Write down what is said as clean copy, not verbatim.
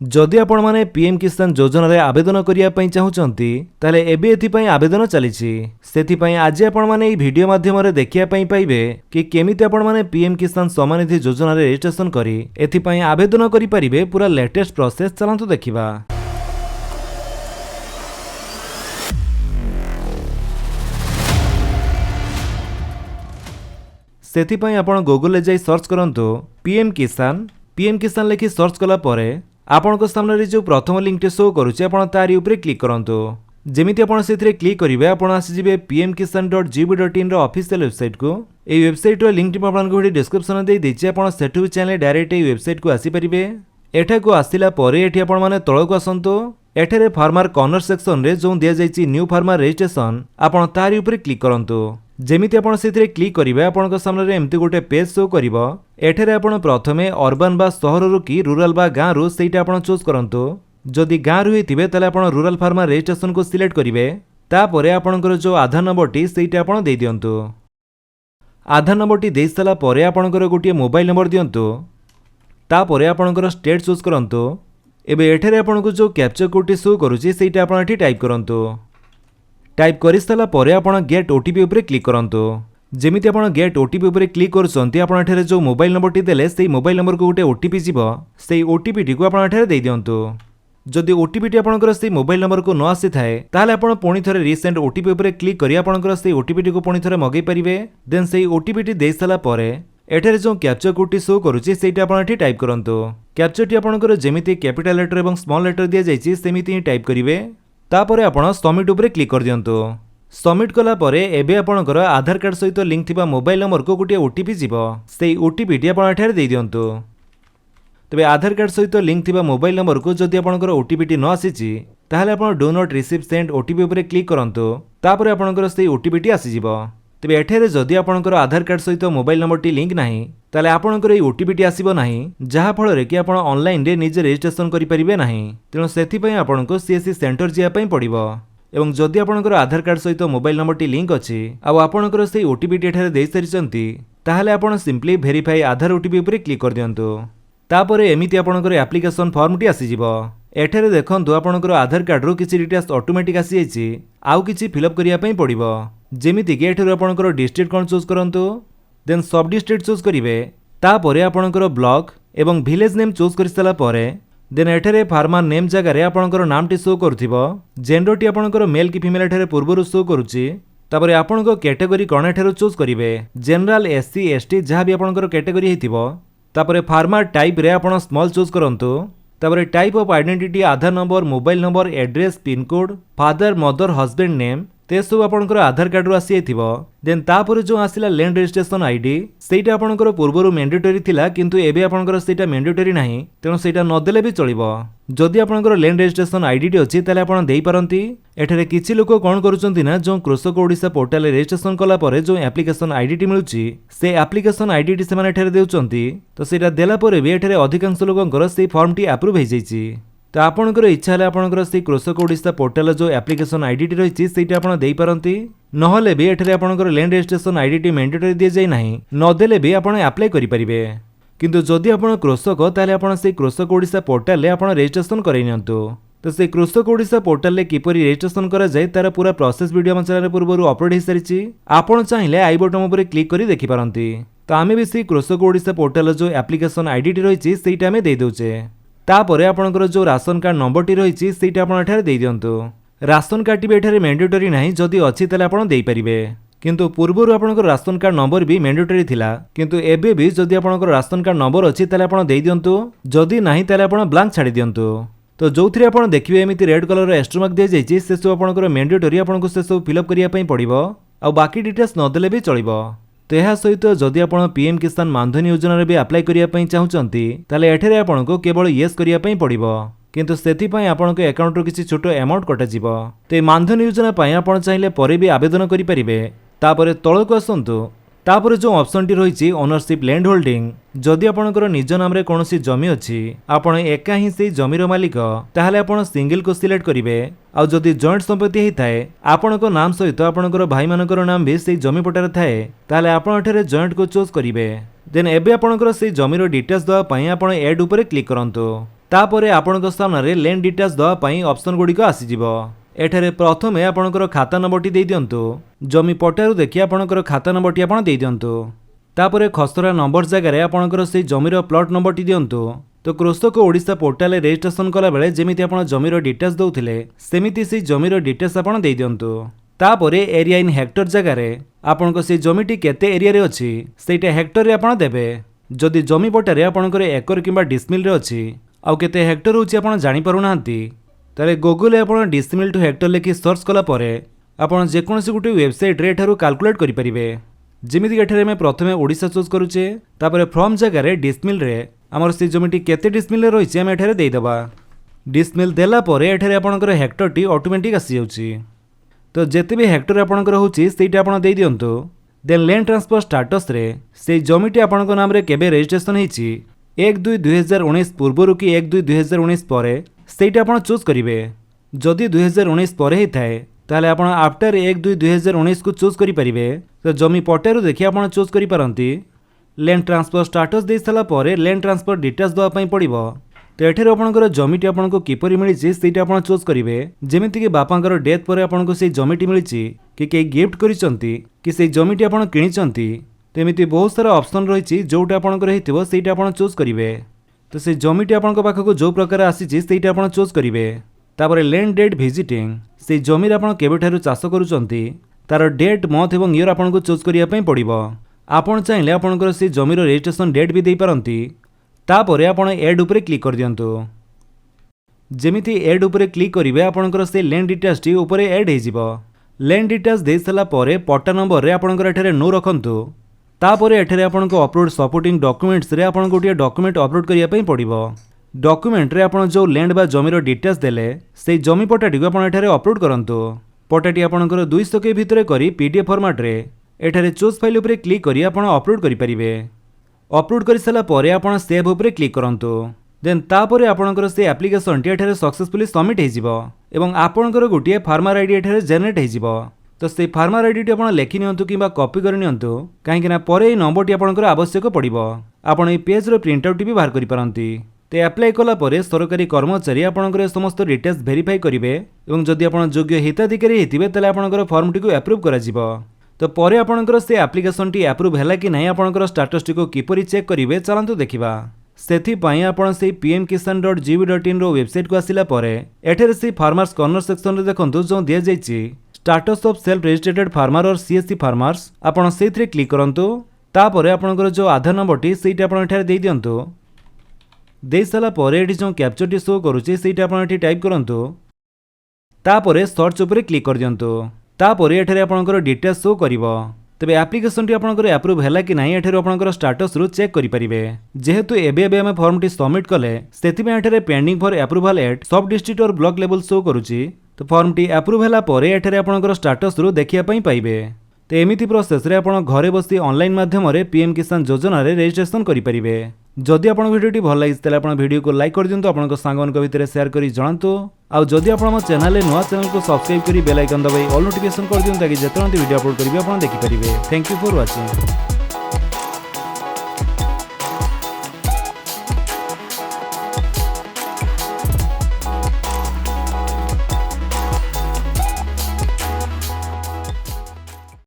जदि आपण माने पीएम किसान योजना रे आवेदन करिया पई चाहुचंती ताले एबे एथिपई आवेदन चलीछि। सेथिपई आज आपण माने एई वीडियो माध्यम रे देखिया पई पाइबे कि केमिति आपण माने पीएम किसान सम्मान निधि योजना रे रजिस्ट्रेशन करी एथिपई आवेदन करि परिबे। पूरा लेटेस्ट प्रोसेस चलंतु देखिबा। सेथिपई आपण गूगल रे जाई सर्च करंतु पीएम किसान लिखि सर्च कला परे आपनको सामने जो प्रथम लिंक शो करुचे आपण तारी ऊपर क्लिक करंतु। जेमिति आपण सेथिरे क्लिक करिवे आपण आसीजिबे pmkisan.gov.in रो ऑफिशियल वेबसाइट को। ए वेबसाइट रो लिंक टी आपनको वीडियो डिस्क्रिप्शन दे देछि। आपण सेठु भी चैनल डायरेक्ट ए वेबसाइट को आसी परिबे। एठा को आसिला परे एठी आपण माने तळ को आसंतु। एठारे फार्मर कॉर्नर सेक्शन रे जो दिया जाइछि न्यू फार्मर रजिस्ट्रेशन आपण तारी ऊपर क्लिक करंतु। जेमिति आपण सेथिरे क्लिक करिवे आपनको सामने रे एम्ति गोटे पेज शो करिवो। एठारे आपण प्रथमे अर्बन बा सहर रु कि रूरल बा गाँ रु सेटा आपण चूज करंतु। जदि गाँ रु हेतिबे ताले आपण रूरल फार्मर रजिस्ट्रेशन को सिलेक्ट करिवे। तापरे आपणकर जो आधार नंबरटी सेटा आपण देई दियंतु। आधार नंबरटी देई सला परे आपणकर गोटे मोबाइल नंबर दियंतु। तापरे आपणकर स्टेट चूज करंतु। एबे एठारे आपणको जो कैप्चा कोड शो करूची सेटा आपण एठी टाइप करंतु। टाइप करि सला परे आपण गेट ओटीपी ऊपर क्लिक करंतु। जेमिति आपण गेट ओटीपी ऊपर क्लिक करछंती आपण एठारे जो मोबाइल नंबरटी देले सेई मोबाइल नंबर को गोटे ओटीपी जीवो। सेई ओटीपी टी को आपण एठारे देई दियंतु। जदि ओटीपी टी आपणकर सेई मोबाइल नंबर को न आसी थाए ताले आपण पुणी थरे रीसेंड ओटीपी ऊपर क्लिक करी आपणकर सेई ओटीपी टी को पुणी थरे मगै परिबे। देन सेई ओटीपी टी देई सला परे एठारे जो कैप्चा कोड टी शो करूची सेटा आपण एठी टाइप करंतु। कैप्चा टी आपणकर जेमिति कैपिटल लेटर एवं स्मॉल लेटर दिया जाइछि सेमिति टाइप करिवे। तापरे आपण सबमिट ऊपर क्लिक कर दियंतु। सबमिट कला परे एबे आपणकर आधार कार्ड सहित लिंक थिबा मोबाइल नंबर को गोटे ओटीपी जीवो। सेई ओटीपी टी आपण एठारे देई दियंतु। तबे आधार कार्ड सहित लिंक थिबा मोबाइल नंबर को जदि आपणकर ओटीपी टी न आसीची ताहाले आपण do not receive send OTP ऊपर क्लिक करंतु। तापरे आपणकर सेई ओटीपी टी आसी जीवो। तबे एठारे जदि आपणकर आधार कार्ड सहित मोबाइल नंबर टी लिंक नाही ताले आपणकर ए ओटीपी टी आसीबो नाही जहा फल रे कि आपण ऑनलाइन रे निजे रजिस्ट्रेशन करि परिबे नाही। तेणु सेथि पई आपणको सीएससी सेंटर जिया पई पड़िबो। एवं जदि आपणकर आधार कार्ड सहित मोबाइल नंबर टी लिंक अछि आ आपणकर सेई ओटीपी टी एठारे देई सारिचंती ताहाले आपण सिंपली वेरीफाई आधार ओटीपी ऊपर क्लिक कर दियंतु। तापरे एमिति आपणकर एप्लिकेशन फॉर्म टी आसी जिवो। एठारे देखंतु आपणकर आधार कार्ड रो किछि डिटेल्स ऑटोमेटिक आसी जाइछि। आउ किछि फिलअप करिया पई पड़िबो। जेमिति कि एठारे आपणकर डिस्ट्रिक्ट कोन चूज करंतु। देन सब डिस्ट्रिक्ट चूज करिवे। तापरे आपणकर ब्लॉक एवं विलेज नेम चूज करि सला परे देन एठारे फार्मर नेम जगह रे आपणकर नाम टी शो करथिबो। जेंडर टी आपणकर मेल कि फीमेल एठारे पूर्वरु शो करूची। तापरे आपणको कैटेगरी कोन एठारे चूज करिवे। जनरल एससी एसटी जहा भी आपणकर कैटेगरी हेतिबो। तापरे फार्मर टाइप रे आपण स्मॉल चूज करंतु। तापरे type of identity Aadhaar number mobile number address pin code father mother husband name ते सब आपणकर आधार कार्ड रो आसी हेतिबो। देन तापर जो आसिला लैंड रजिस्ट्रेशन आईडी सेटा आपणकर पूर्वरु मैंडेटरी थिला किंतु एबे आपणकर सेटा मैंडेटरी नाही। तेणु सेटा न देले भी चलिबो। जदि आपणकर लैंड रजिस्ट्रेशन आईडी टी अछि ताले आपण देई पारंती। एठारे किछि लोक कोन करूचंती ना जो कृषक ओडिसा पोर्टल रजिस्ट्रेशन कला परे जो एप्लिकेशन आईडी टी मिलुची से एप्लिकेशन आईडी टी सेमाने एठारे देउचंती। तो सेटा देला परे भी एठारे अधिकांश लोकंकर से फॉर्म टी अप्रूव हे जाइछि। तो आपणकर इच्छा हेले आपणकर से कृषक ओडिसा पोर्टल जो एप्लिकेशन आईडी टी रहिछि सेटा आपण देई पारंती। नहले भी एठारे आपणकर land registration ID T mandatory दिया जाय नाही। न देले भी आपण अप्लाई करि परिबे। किंतु जदि आपण कृषक ताले आपण से कृषक ओडिसा पोर्टल ले आपण रजिस्ट्रेशन करै नियंतु। तो से कृषक ओडिसा पोर्टल ले किपरि रजिस्ट्रेशन करा जाय तार पूरा प्रोसेस वीडियो हम चैनल पूर्वरु अपलोड हे सारिछि। आपण चाहिले आई बटन ऊपर क्लिक करी देखि पारंती। तो आमे भी से कृषक ओडिसा पोर्टल जो एप्लिकेशन आईडी टी रहिछि सेटा आमे देई दोचे। तापरे आपणकर जो राशन कार्ड नंबर टी रहिछि सेटा आपण एठारे देई दियंतु। राशन कार्ड टी भी एठारे मैंडेटरी नाही। जदि अछि ताले आपण देई परिबे। किंतु पूर्वरु आपणकर राशन कार्ड नंबर भी मैंडेटरी थिला किंतु एबे भी जदि आपणकर राशन कार्ड नंबर अछि ताले आपण देई दियंतु। जदि नाही ताले आपण ब्लैंक छाडी दियंतु। तो जोथिरे आपण देखिबे एमिति रेड कलर रो एस्ट्रो मार्क दिया जाइछि से सब आपणकर मैंडेटरी आपणको से सब फिलअप करिया पई पड़िबो। आ बाकी डिटेल्स न देले भी चलिबो। तो यह सहित जदि आपण पीएम किसान मानधन योजना रे भी अप्लाई करिया पई चाहुचंती ताले एठारे आपणको केवल यस करिया पई पड़िबो। किंतु सेथि पई आपणको अकाउंट रो किछि छोटो अमाउंट कटा जिवो। तो मानधन योजना पई आपण चाहिले परे भी आवेदन करि परिबे। तापरे तळको आसंतु। तापर जो ऑप्शन टी रही ओनरशिप लैंड होल्डिंग जदि आपणकर निज नाम रे कोनोसी जमी अछि आपण एका ही से जमीर मालिक ताहाले आपण सिंगल को सिलेक्ट करिवे। आ जदि जॉइंट संपत्ति हे थाए आपणको नाम सहित आपणकर भाई मानकर नाम भी से जमी पटारे थाए ताहाले आपण एठारे जॉइंट को चूज करिवे। देन एबे आपणकर से जमीर डिटेल्स दवा पई आपण ऐड ऊपर क्लिक करंतु। तापरे आपणक सामने लैंड डिटेल्स दवा पई ऑप्शन गुडी को आसीजिवो। एठारे प्रथमे आपणकर खाता नंबरटी देई दियंतु। जमी पट्टारू देखि आपणकर खाता नंबरटी आपण देई दियंतु। तापरे खसरा नंबर जगार आपणकर से जमीर प्लॉट नंबरटी दियंतु। तो कृषक ओडिशा पोर्टाल रेजिस्ट्रेशन कला बेले जेमिति आपण जमीर डिटेल्स दउथिले सेमिति से जमीर डिटेल्स आपण देई दियंतु। तापरे एरिया इन हेक्टर जगार आपणक से जमीटी केते एरिया रे अछि सेटा हेक्टर रे आपण देबे। जदि जमी पट्टारे आपणकर एकर किंबा डिसमिल रे अछि आउ केते हेक्टर होछि आपण जानि पारु नांती ताले गूगल आपण डिसमिल टू हेक्टर लेखि सर्च कला परे आपण जेकोनसी गुटे वेबसाइट रे एठारु कैलकुलेट करि परिबे। जेमिति एठारे मैं प्रथमे ओडिशा चूज करूचे तापरे फ्रॉम जगार डिसमिल रे हमर से जमीटी केते डिसमिल रे रहिछि हम एठारे देई दबा। डिसमिल देला परे एठारे आपणकर हेक्टर टी ऑटोमेटिक आसी जाउछि। तो जेते भी हेक्टर आपणकर होछि सेटा आपण देई दियंतु। देन लैंड ट्रांसफर स्टेटस रे से जमीटी आपणक नाम रे केबे रजिस्ट्रेशन हेछि 1/2/2019 पूर्वरु कि 1/2/2019 परे सेटा आपण चूज करिवे। जदि 2019 परे हेताए ताले आपण आफ्टर 1/2/2019 को चूज करि परिबे। तो जमी पट्टारू देखि आपण चूज करि पारंती। लैंड ट्रांसफर स्टेटस दे साला परे लैंड ट्रांसफर डिटेल्स दवा पई पड़िबो। तो एठेर आपणकर जमीटी आपणको किपरि मिलिछि सेटा आपण चूज करिवे। जेमिति कि बापांकर डेथ परे आपणको से जमीटी मिलिछि कि गिफ्ट करिसंती कि से जमीटी आपण किनिसंती। तेमिति बहुत सारा ऑप्शन रहिछि जोटा आपणकर हेतिबो सेटा आपण चूज करिवे। तो से जमीटी आपणको पाखको जो प्रकार आसीछि सेटा आपण चूज करिवे। तापरे लैंड डेट विजिटिंग से जमीर आपण केबेठारु चाष करूचंती तार डेट मंथ एवं ईयर आपणको चूज करिया पई पड़िबो। आपण चाहिले आपणकर से जमीर रजिस्ट्रेशन डेट भी देई पारंती। तापरे आपण ऐड उपरे क्लिक कर दियंतु। जेमिति ऐड उपरे क्लिक करिवे आपणकर से लैंड डिटेल्स टी उपरे ऐड हे जिवो। लैंड डिटेल्स दे सला परे पट्टा नंबर रे आपणकर एठारे नो रखंतु। तापरे एठारे आपणको अपलोड सपोर्टिंग डॉक्यूमेंट्स रे आपणको गोटे डॉक्यूमेंट अपलोड करिया पई पड़िबो। डॉक्यूमेंट रे आपण जो लैंड बा जमीर डिटेल्स देले से जमी पट्टाटी को आपण एठारे अपलोड करंतु। पट्टाटी आपणकर 200 के भितरे करी पीडीएफ फॉर्मेट रे एठारे चूज फाइल उपरे क्लिक करी आपण अपलोड करि परिबे। अपलोड करि सला परे आपण सेव उपरे क्लिक करंतु। देन तापरे आपणकर से एप्लीकेशन टी एठारे सक्सेसफुली सबमिट हे जिवो एवं आपणकर गोटे फार्मर आईडी एठारे जनरेट हे जिवो। तो से फार्मर आईडी टी आपण लेखि नियंतु किबा कॉपी कर नियंतु काहेकि ना परे ए नंबर टी आपणकर आवश्यक पड़िबो। आपण ए पेज रो प्रिंट आउट भी बाहर करि पारंती। ते अप्लाई कला परे सरकारी कर्मचारी आपणकर समस्त डिटेल्स वेरीफाई करिवे एवं जदि आपण योग्य हिताधिकारी हेतिबे तले आपणकर फॉर्म टी को अप्रूव करा जिवो। तो परे आपणकर से एप्लीकेशन टी अप्रूव हैला कि नहीं आपणकर स्टेटस टी को किपरि चेक करिवे चलंतु देखिबा। सेथि पई आपण से pmkisan.gov.in रो वेबसाइट को आसिला परे एठेरे से फार्मर्स कॉर्नर सेक्शन रे देखंतु जो दिया जायछि status of self registered farmer और सीएससी फार्मर्स आपण सेथरे क्लिक करंतु। तापरे आपणकर जो आधार नंबर टी सेटा आपण एठारे देई दियंतु। देई साला परे एठी जो कैप्चर टी शो करूछि सेटा आपण एठी टाइप करंतु। तापरे सर्च उपरे क्लिक कर दियंतु। तापरे एठारे आपणकर डिटेल्स शो करिवो। तबे एप्लीकेशन टी आपणकर अप्रूव हैला कि नाही एठारे आपणकर स्टेटस रु चेक करि परिबे। जेहेतु एबे हम फॉर्म टी सबमिट कले सेति में एठारे पेंडिंग फॉर अप्रूवल एट सब डिस्ट्रिक्ट और ब्लॉक लेवल शो करूछि। तो फॉर्म टी अप्रूव हैला परे एठारे आपणकर स्टेटस रु देखिया पई पाइबे। तो एमिति प्रोसेस रे आपण घरे बसी ऑनलाइन माध्यम रे पीएम किसान योजना रे रजिस्ट्रेशन करि परिबे। जदि आपण वीडियो भल लागिस तले आपण वीडियो को लाइक कर दियंतु आपण सांगन को भितर शेयर करी जणांतु। आ जदि आपण हम चैनल नुआ चैनल को सब्सक्राइब करी बेल आइकन दबाई ऑल नोटिफिकेशन कर दियंतु ताकि जेतरंती वीडियो अपलोड करिवे आपण देखि परिबे। Thank you for watching.